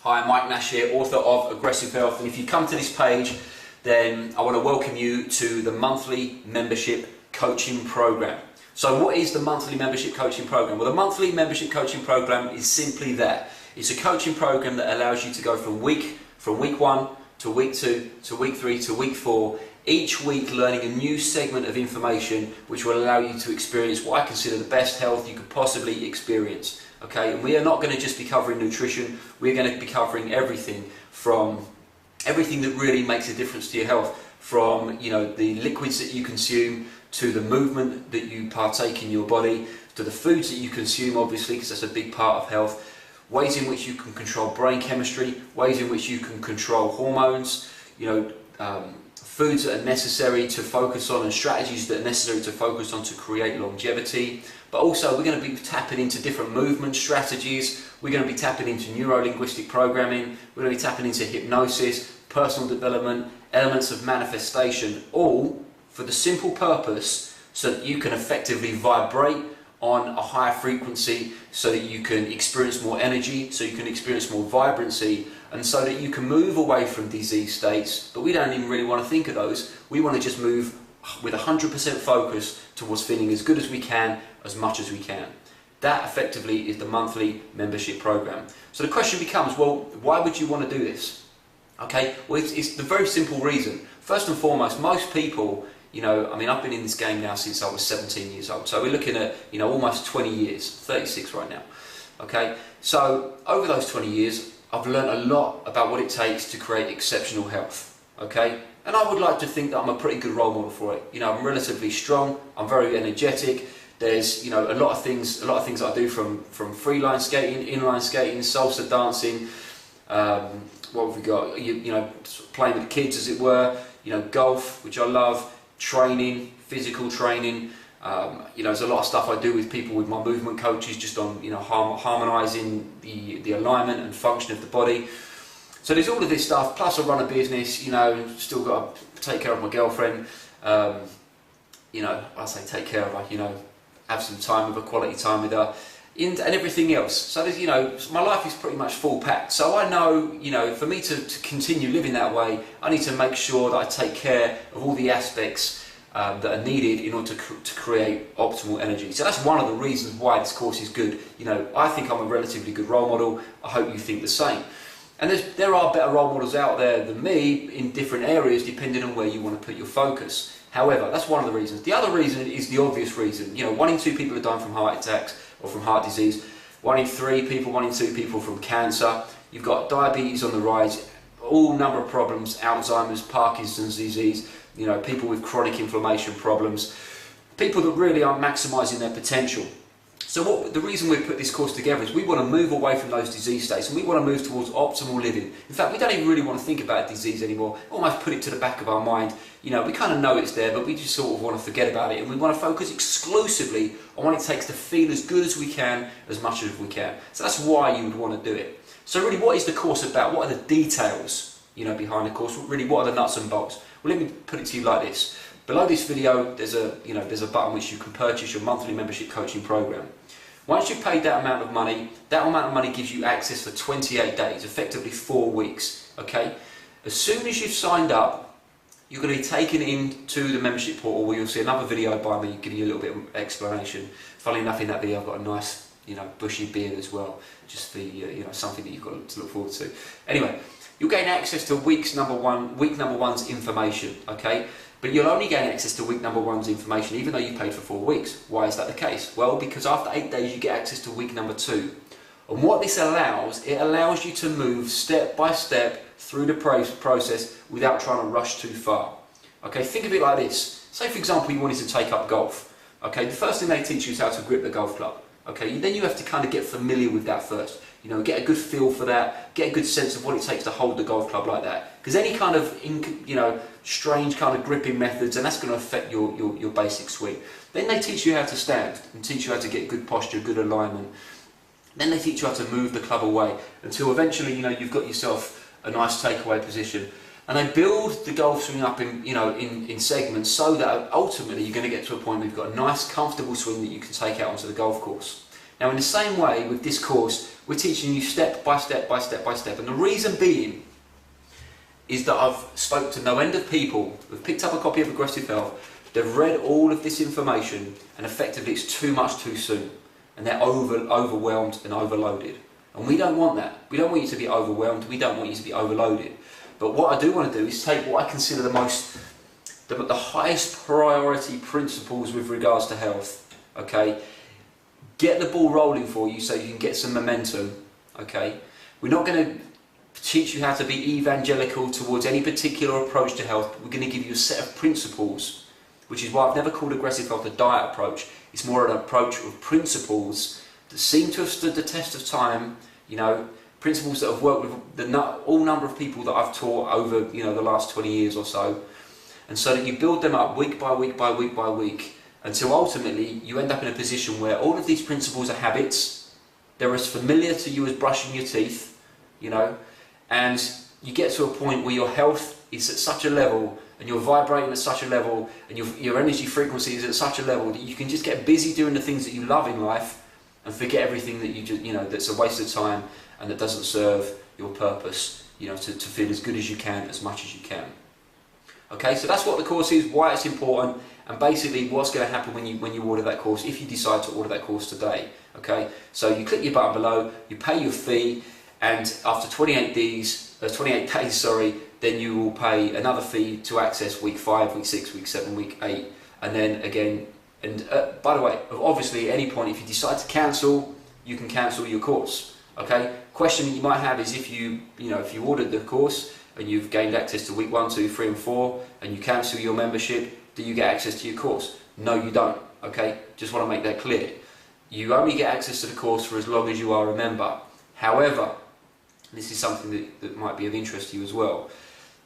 Hi, I'm Mike Nash here, author of Aggressive Health, and if you come to this page, then I want to welcome you to the monthly membership coaching program. So what is the monthly membership coaching program? Well, the monthly membership coaching program is simply that. It's a coaching program that allows you to go from week 1 to week 2 to week 3 to week 4, each week learning a new segment of information which will allow you to experience what I consider the best health you could possibly experience. Okay, and we are not going to just be covering nutrition, we're going to be covering everything that really makes a difference to your health, from the liquids that you consume, to the movement that you partake in your body, to the foods that you consume, obviously, because that's a big part of health, ways in which you can control brain chemistry, ways in which you can control hormones, foods that are necessary to focus on, and strategies that are necessary to focus on to create longevity. But also we're going to be tapping into different movement strategies, we're going to be tapping into neuro-linguistic programming, we're going to be tapping into hypnosis, personal development, elements of manifestation, all for the simple purpose so that you can effectively vibrate on a higher frequency, so that you can experience more energy, so you can experience more vibrancy, and so that you can move away from disease states. But we don't even really want to think of those. We want to just move with 100% focus towards feeling as good as we can, as much as we can. That effectively is the monthly membership program. So the question becomes, well, why would you want to do this? Okay, well, it's the very simple reason. First and foremost, most people, I've been in this game now since I was 17 years old. So we're looking at, almost 20 years, 36 right now. Okay, so over those 20 years, I've learned a lot about what it takes to create exceptional health. Okay, and I would like to think that I'm a pretty good role model for it. I'm relatively strong, I'm very energetic. There's, a lot of things that I do, from freeline skating, inline skating, salsa dancing. What have we got? Playing with the kids, as it were. Golf, which I love. Training, physical training. There's a lot of stuff I do with people, with my movement coaches, just on harmonising the alignment and function of the body. So there's all of this stuff. Plus I run a business. Still got to take care of my girlfriend. I say take care of her. Have some time with her, quality time with her, and everything else. So there's, my life is pretty much full packed. So I know, for me to continue living that way, I need to make sure that I take care of all the aspects that are needed in order to create optimal energy. So that's one of the reasons why this course is good. I think I'm a relatively good role model. I hope you think the same. And there are better role models out there than me in different areas, depending on where you want to put your focus. However, that's one of the reasons. The other reason is the obvious reason. 1 in 2 people are dying from heart attacks or from heart disease. 1 in 2 people from cancer. You've got diabetes on the rise, all number of problems, Alzheimer's, Parkinson's disease, people with chronic inflammation problems, people that really aren't maximising their potential. So the reason we put this course together is we want to move away from those disease states, and we want to move towards optimal living. In fact, we don't even really want to think about disease anymore, almost put it to the back of our mind. We kind of know it's there, but we just sort of want to forget about it, and we want to focus exclusively on what it takes to feel as good as we can, as much as we can. So that's why you would want to do it. So really, what is the course about? What are the details, behind the course? Really, what are the nuts and bolts? Well, let me put it to you like this. Below this video, there's a button which you can purchase your monthly membership coaching program. Once you've paid that amount of money gives you access for 28 days, effectively 4 weeks. Okay? As soon as you've signed up, you're going to be taken into the membership portal, where you'll see another video by me giving you a little bit of explanation. Funnily enough, in that video I've got a nice, bushy beard as well, just for something that you've got to look forward to. Anyway, you'll gain access to week number one's information. Okay? But you'll only gain access to week number one's information even though you paid for 4 weeks. Why is that the case? Well, because after 8 days you get access to week number 2. And what this allows, it allows you to move step by step through the process without trying to rush too far. Okay, think of it like this. Say for example you wanted to take up golf. Okay, the first thing they teach you is how to grip the golf club. Okay, then you have to kind of get familiar with that first. Get a good feel for that, get a good sense of what it takes to hold the golf club like that. Because any kind of, strange kind of gripping methods, and that's going to affect your basic swing. Then they teach you how to stand, and teach you how to get good posture, good alignment. Then they teach you how to move the club away, until eventually, you've got yourself a nice takeaway position. And they build the golf swing up in segments, so that ultimately you're going to get to a point where you've got a nice, comfortable swing that you can take out onto the golf course. Now in the same way with this course, we're teaching you step by step by step by step, and the reason being is that I've spoke to no end of people who've picked up a copy of Aggressive Health, they've read all of this information, and effectively it's too much too soon, and they're overwhelmed and overloaded. And we don't want that. We don't want you to be overwhelmed, we don't want you to be overloaded. But what I do want to do is take what I consider the highest priority principles with regards to health, okay? Get the ball rolling for you so you can get some momentum, okay? We're not going to teach you how to be evangelical towards any particular approach to health, but we're going to give you a set of principles, which is why I've never called Aggressive Health a diet approach. It's more an approach of principles that seem to have stood the test of time, you know, principles that have worked with all number of people that I've taught over, you know, the last 20 years or so. And so that you build them up week by week by week by week, until ultimately you end up in a position where all of these principles are habits, they're as familiar to you as brushing your teeth, you know, and you get to a point where your health is at such a level, and you're vibrating at such a level, and your energy frequency is at such a level that you can just get busy doing the things that you love in life and forget everything that you know, that's a waste of time and that doesn't serve your purpose, you know, to feel as good as you can, as much as you can. Okay, so that's what the course is, why it's important, and basically what's going to happen when you order that course, if you decide to order that course today. Okay, so you click your button below, you pay your fee, and after 28 days, then you will pay another fee to access week 5, week 6, week 7, week 8, and then again. And by the way, obviously at any point, if you decide to cancel, you can cancel your course. Okay. Question that you might have is if you ordered the course and you've gained access to week 1, 2, 3, and 4, and you cancel your membership, do you get access to your course? No, you don't. Okay. Just want to make that clear. You only get access to the course for as long as you are a member. However, this is something that might be of interest to you as well.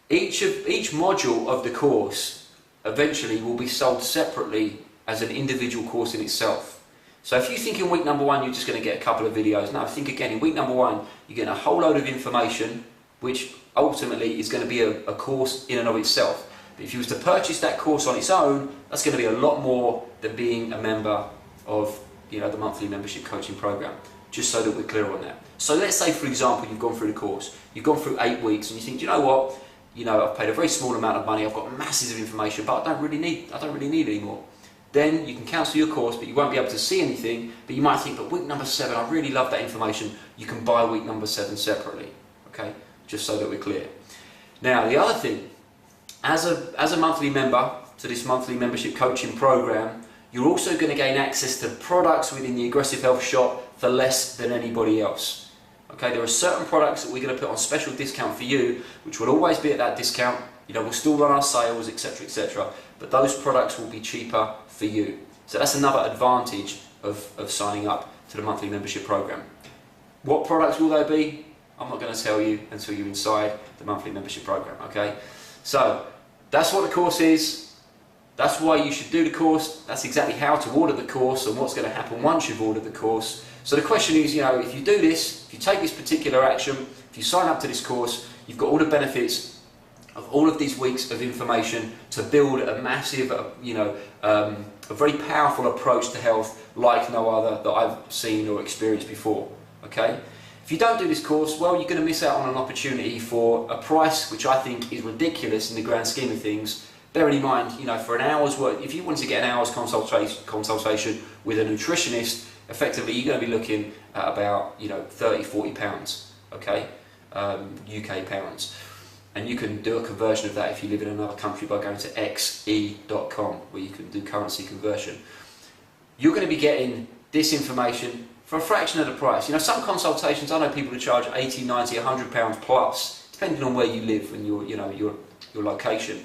Each module of the course eventually will be sold separately as an individual course in itself. So if you think in week number 1 you're just going to get a couple of videos, no, think again, in week number 1 you're getting a whole load of information which ultimately is going to be a course in and of itself. But if you was to purchase that course on its own, that's going to be a lot more than being a member of, you know, the monthly membership coaching program, just so that we're clear on that. So let's say, for example, you've gone through the course, you've gone through 8 weeks, and you think, do you know what, you know, I've paid a very small amount of money, I've got masses of information, but I don't really need any more. Then you can cancel your course, but you won't be able to see anything, but you might think, but week number 7, I really love that information. You can buy week number 7 separately, okay? Just so that we're clear. Now, the other thing, as a monthly member to this monthly membership coaching program, you're also going to gain access to products within the Aggressive Health shop for less than anybody else. Okay, there are certain products that we're going to put on special discount for you, which will always be at that discount. You know, we'll still run our sales, etc., etc. But those products will be cheaper for you. So that's another advantage of signing up to the monthly membership program. What products will they be? I'm not going to tell you until you're inside the monthly membership program. Okay, so that's what the course is. That's why you should do the course. That's exactly how to order the course and what's going to happen once you've ordered the course. So the question is, you know, if you do this, if you take this particular action, if you sign up to this course, you've got all the benefits of all of these weeks of information to build a massive, a very powerful approach to health like no other that I've seen or experienced before. Okay? If you don't do this course, well, you're going to miss out on an opportunity for a price which I think is ridiculous in the grand scheme of things. Bearing in mind, you know, for an hour's work, if you wanted to get an hour's consultation with a nutritionist, effectively you're going to be looking at about, you know, £30–40, okay, UK pounds. And you can do a conversion of that if you live in another country by going to xe.com, where you can do currency conversion. You're going to be getting this information for a fraction of the price. You know, some consultations, I know people who charge £80, £90, £100 plus, depending on where you live and your location.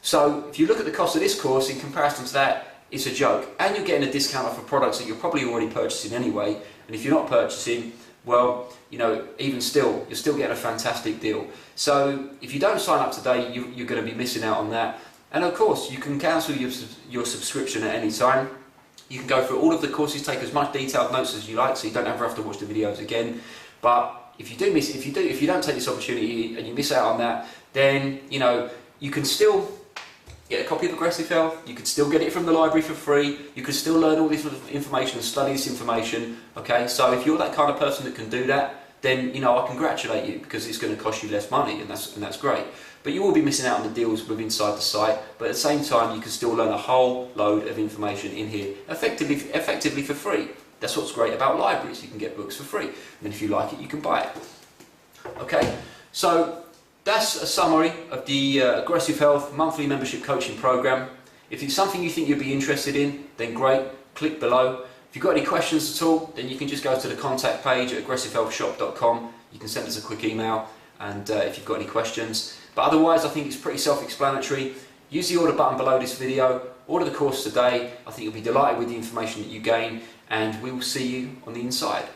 So if you look at the cost of this course in comparison to that, it's a joke. And you're getting a discount off of products that you're probably already purchasing anyway. And if you're not purchasing, well, you know, even still, you're still getting a fantastic deal. So if you don't sign up today, you're going to be missing out on that. And of course, you can cancel your subscription at any time. You can go through all of the courses, take as much detailed notes as you like, so you don't ever have to watch the videos again. But if you don't take this opportunity and you miss out on that, then, you know, you can still get a copy of Aggressive Health. You could still get it from the library for free. You could still learn all this information and study this information. Okay, so if you're that kind of person that can do that, then I congratulate you, because it's going to cost you less money, and that's great. But you will be missing out on the deals with inside the site. But at the same time, you can still learn a whole load of information in here effectively for free. That's what's great about libraries. You can get books for free, and if you like it, you can buy it. Okay, so that's a summary of the Aggressive Health monthly membership coaching program. If it's something you think you'd be interested in, then great, click below. If you've got any questions at all, then you can just go to the contact page at aggressivehealthshop.com. You can send us a quick email, and if you've got any questions. But otherwise, I think it's pretty self-explanatory. Use the order button below this video, order the course today. I think you'll be delighted with the information that you gain, and we will see you on the inside.